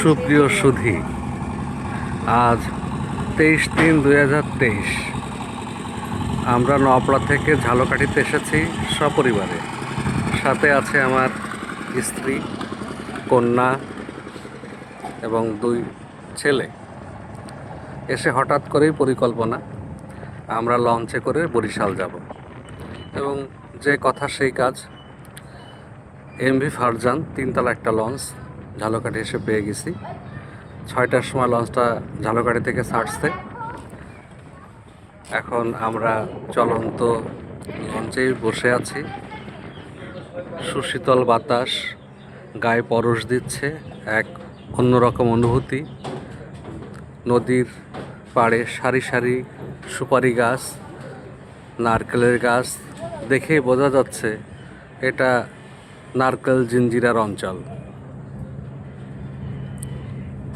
সুপ্রিয় সুধী, আজ 23/3/2023 আমরা নওপাড়া থেকে ঝালকাঠিতে এসেছি সপরিবারে। সাথে আছে আমার স্ত্রী, কন্যা এবং 2 ছেলে। এসে হঠাৎ করেই পরিকল্পনা আমরা লঞ্চে করে বরিশাল যাব, এবং যে কথা সেই কাজ। এমভি ফারজান 3তলা একটা লঞ্চ ঝালকাঠি এসে পেয়ে গেছি। 6টার সময় লঞ্চটা ঝালকাঠি থেকে ছাড়ছে। এখন আমরা চলন্ত লঞ্চেই বসে আছি। সুশীতল বাতাস গায়ে পরশ দিচ্ছে, এক অন্যরকম অনুভূতি। নদীর পাড়ে সারি সারি সুপারি গাছ, নারকেলের গাছ, দেখেই বোঝা যাচ্ছে এটা নারকেল জিঞ্জিরার অঞ্চল।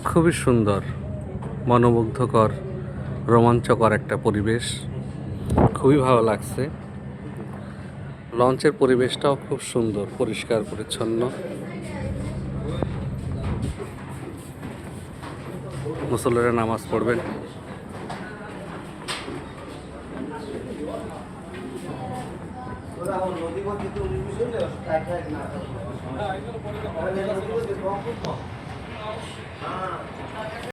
খুবই সুন্দর, মনোমুগ্ধকর, রোমাঞ্চকর একটা পরিবেশ। খুবই ভালো লাগছে। লঞ্চের পরিবেশটাও খুব সুন্দর, পরিষ্কার পরিচ্ছন্ন। মুসল্লিরা নামাজ পড়বেন।